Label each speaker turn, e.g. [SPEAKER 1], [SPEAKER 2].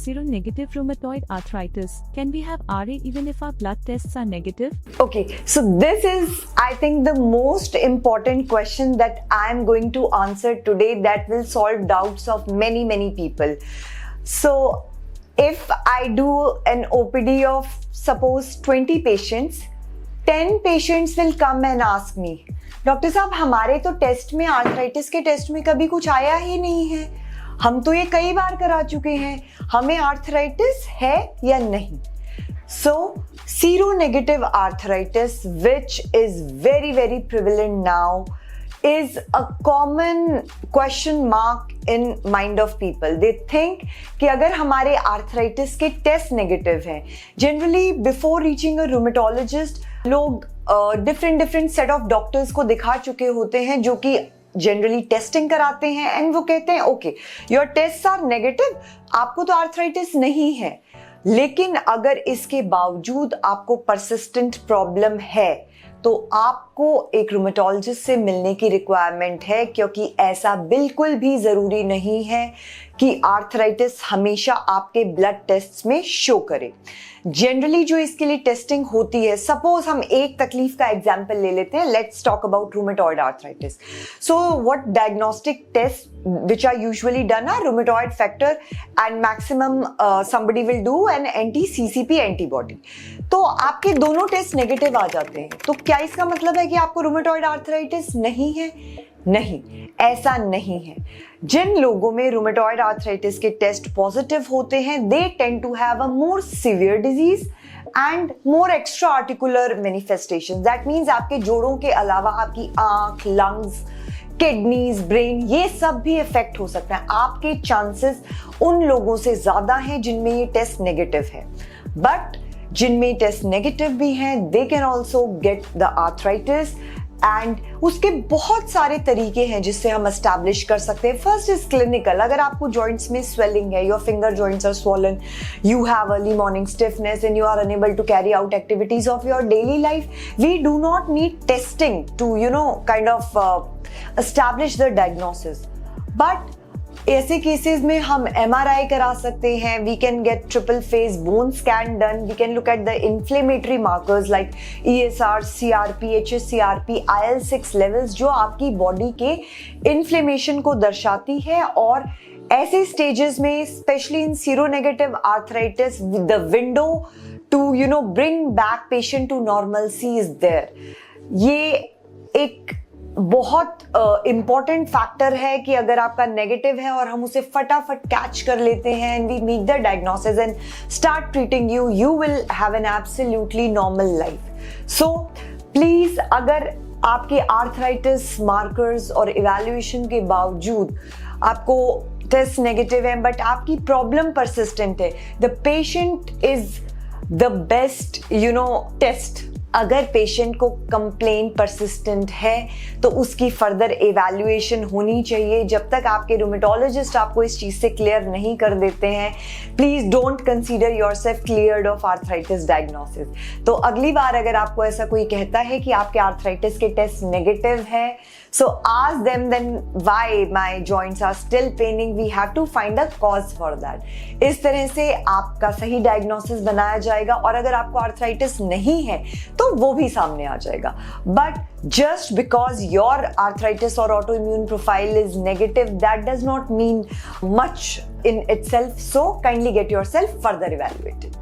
[SPEAKER 1] seronegative rheumatoid arthritis. Can we have RA even if our blood tests are negative?
[SPEAKER 2] Okay, so this is, I think, the most important question that I am going to answer today that will solve doubts of many people. So, if I do an OPD of suppose 20 patients, 10 patients will come and ask me, doctor साहब हमारे तो test में arthritis के test में कभी कुछ आया ही नहीं है, हम तो ये कई बार करा चुके हैं, हमें आर्थराइटिस है या नहीं. So seronegative arthritis, which is very prevalent now, is a common question mark in mind of people. They think कि अगर हमारे arthritis के test negative हैं, generally before reaching a rheumatologist, लोग different set of doctors को दिखा चुके होते हैं जो कि जनरली टेस्टिंग कराते हैं एंड वो कहते हैं okay your test are negative, आपको तो आर्थराइटिस नहीं है. लेकिन अगर इसके बावजूद आपको परसिस्टेंट प्रॉब्लम है तो आपको एक रूमेटोलॉजिस्ट से मिलने की रिक्वायरमेंट है, क्योंकि ऐसा बिल्कुल भी जरूरी नहीं है कि आर्थराइटिस हमेशा आपके ब्लड टेस्ट्स में शो करे. जनरली जो इसके लिए टेस्टिंग होती है, सपोज हम एक तकलीफ का एग्जांपल ले लेते हैं, let's talk about rheumatoid arthritis. So what diagnostic test which are usually done are rheumatoid factor and maximum somebody will do an anti-CCP antibody. तो आपके दोनों टेस्ट नेगेटिव आ जाते हैं, तो क्या इसका मतलब है कि आपको रूमेटॉइड आर्थराइटिस नहीं है? नहीं, ऐसा नहीं है. जिन लोगों में रूमेटॉइड आर्थराइटिस के टेस्ट पॉजिटिव होते हैं, they tend to have a more severe disease and more extra articular manifestations. That means आपके जोड़ों के अलावा आपकी आंख, लंग्स, किडनीज, ब्रेन, ये सब भी इफेक्ट हो सकते हैं. आपके चांसेस उन लोगों से ज्यादा हैं जिनमें ये टेस्ट नेगेटिव है. बट जिनमें टेस्ट नेगेटिव भी हैं, they can also get the arthritis and उसके बहुत सारे तरीके हैं जिससे हम एस्टैब्लिश कर सकते हैं. First is clinical. अगर आपको जॉइंट्स में स्वेलिंग है, your finger joints are swollen, you have early morning stiffness and you are unable to carry out activities of your daily life, we do not need testing to kind of establish the diagnosis. But ऐसे cases में हम MRI करा सकते हैं, we can get triple phase bone scan done, we can look at the inflammatory markers like ESR, CRP, HSCRP, IL-6 levels जो आपकी body के inflammation को दर्शाती है. और ऐसे स्टेजेस में specially in seronegative arthritis the window to bring back patient to normalcy is there. ये एक बहुत इंपॉर्टेंट फैक्टर है कि अगर आपका नेगेटिव है और हम उसे फटाफट कैच कर लेते हैं and we make the diagnosis and start treating you, you will have an absolutely normal life. So please, अगर आपके आर्थराइटिस मार्कर्स और इवैल्यूएशन के बावजूद आपको टेस्ट नेगेटिव है बट आपकी प्रॉब्लम परसिस्टेंट है, the patient is the best test. अगर पेशेंट को कंप्लेंट परसिस्टेंट है तो उसकी फर्दर एवैल्यूएशन होनी चाहिए. जब तक आपके रूमेटोलॉजिस्ट आपको इस चीज से क्लियर नहीं कर देते हैं, please don't consider yourself cleared of arthritis diagnosis. तो अगली बार अगर आपको ऐसा कोई कहता है कि आपके आर्थराइटिस के टेस्ट नेगेटिव है, so ask them then why my joints are still paining. We have to find a cause for that. इस तरह से आपका सही डायग्नोसिस बनाया जाएगा और अगर आपको आर्थराइटिस नहीं है तो वो भी सामने आ जाएगा. But just because your arthritis or autoimmune profile is negative, that does not mean much in itself. So kindly get yourself further evaluated.